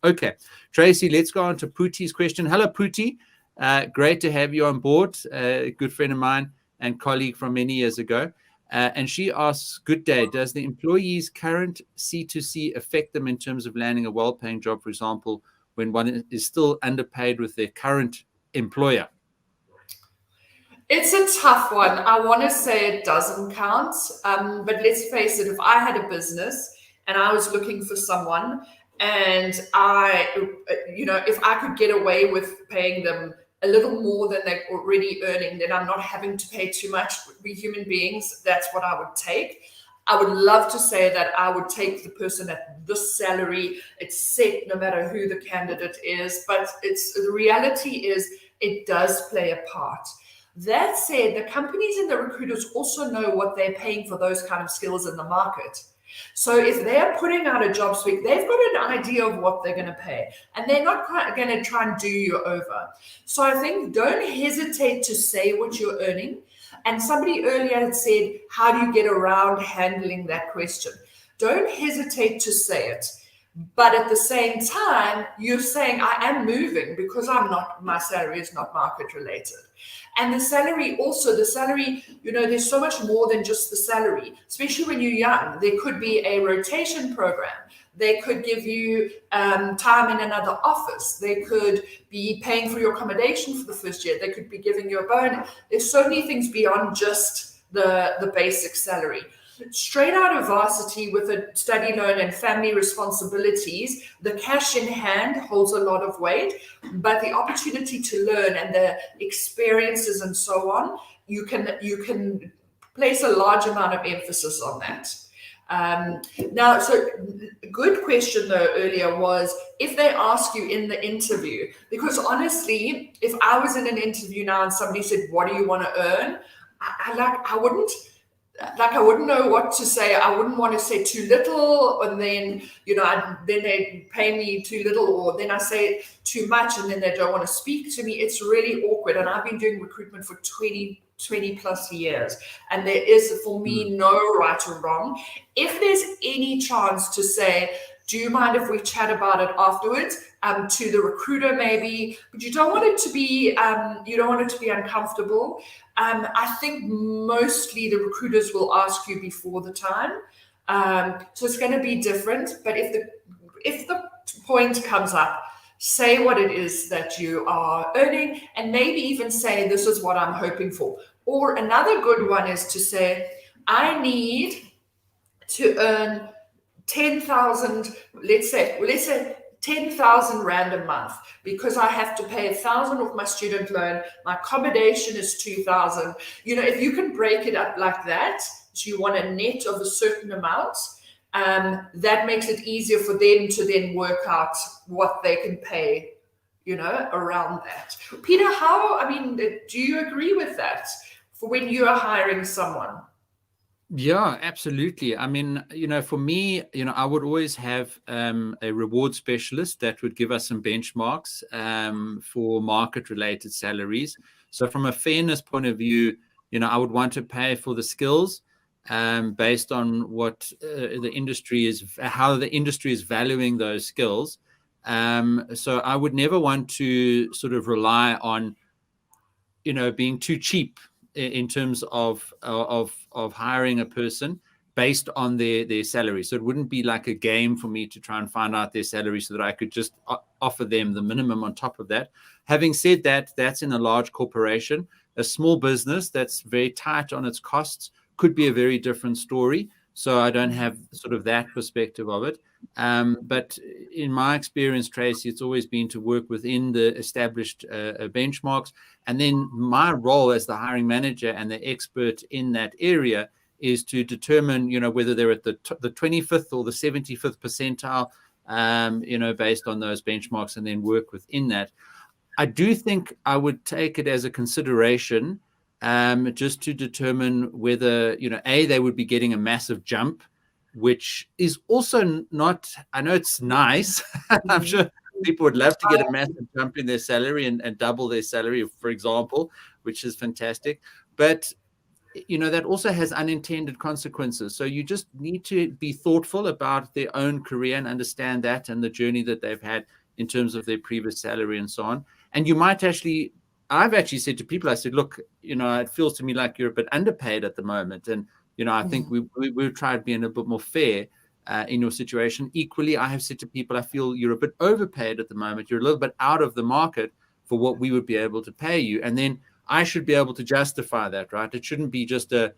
Okay, Tracy, let's go on to Pooty's question. Hello, Pooty. Great to have you on board. A good friend of mine and colleague from many years ago. And she asks, good day, does the employee's current C2C affect them in terms of landing a well-paying job, for example, when one is still underpaid with their current employer? It's a tough one. I want to say it doesn't count, but let's face it, if I had a business and I was looking for someone and if I could get away with paying them a little more than they're already earning, then I'm not having to pay too much. We human beings, that's what I would take. I would love to say that I would take the person at this salary. It's set no matter who the candidate is, but the reality is it does play a part. That said, the companies and the recruiters also know what they're paying for those kind of skills in the market. So if they're putting out a job spec, they've got an idea of what they're going to pay, and they're not going to try and do you over. So I think don't hesitate to say what you're earning. And somebody earlier had said, how do you get around handling that question? Don't hesitate to say it. But at the same time, you're saying, I am moving because my salary is not market related. And the salary, there's so much more than just the salary, especially when you're young. There could be a rotation program. They could give you time in another office. They could be paying for your accommodation for the first year. They could be giving you a bonus. There's so many things beyond just the basic salary. Straight out of varsity with a study loan and family responsibilities, the cash in hand holds a lot of weight, but the opportunity to learn and the experiences and so on, you can place a large amount of emphasis on that. Now, so good question though earlier was if they ask you in the interview, because honestly, if I was in an interview now and somebody said, what do you want to earn? I wouldn't know what to say. I wouldn't want to say too little, and then then they pay me too little, or then I say too much, and then they don't want to speak to me. It's really awkward, and I've been doing recruitment for 20 plus years, and there is, for me, no right or wrong. If there's any chance to say, do you mind if we chat about it afterwards, to the recruiter maybe, but you don't want it to be uncomfortable. I think mostly the recruiters will ask you before the time, so it's going to be different. But if the point comes up, say what it is that you are earning, and maybe even say this is what I'm hoping for. Or another good one is to say, I need to earn 10,000. Let's say 10,000 Rand a month, because I have to pay 1,000 off my student loan. My accommodation is 2,000. If you can break it up like that, so you want a net of a certain amount, that makes it easier for them to then work out what they can pay, around that. Peter, do you agree with that for when you are hiring someone? Yeah, absolutely. For me, I would always have a reward specialist that would give us some benchmarks for market-related salaries. So from a fairness point of view, I would want to pay for the skills based on what how the industry is valuing those skills. So I would never want to sort of rely on, being too cheap in terms of hiring a person based on their salary. So it wouldn't be like a game for me to try and find out their salary so that I could just offer them the minimum on top of that. Having said that, that's in a large corporation. A small business that's very tight on its costs could be a very different story. So I don't have sort of that perspective of it. But in my experience, Tracy, it's always been to work within the established benchmarks. And then my role as the hiring manager and the expert in that area is to determine, whether they're at the 25th or the 75th percentile, based on those benchmarks, and then work within that. I do think I would take it as a consideration just to determine whether, they would be getting a massive jump, which is also not, I know it's nice. I'm sure people would love to get a massive jump in their salary and double their salary, for example, which is fantastic. But that also has unintended consequences. So you just need to be thoughtful about their own career and understand that and the journey that they've had in terms of their previous salary and so on. And you might actually, I've actually said to people, I said, look, it feels to me like you're a bit underpaid at the moment. And, I think we've tried being a bit more fair in your situation. Equally, I have said to people, I feel you're a bit overpaid at the moment. You're a little bit out of the market for what we would be able to pay you. And then I should be able to justify that, right? It shouldn't be just a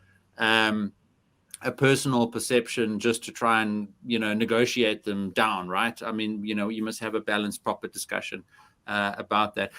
personal perception just to try and, negotiate them down, right? I mean, you must have a balanced, proper discussion about that.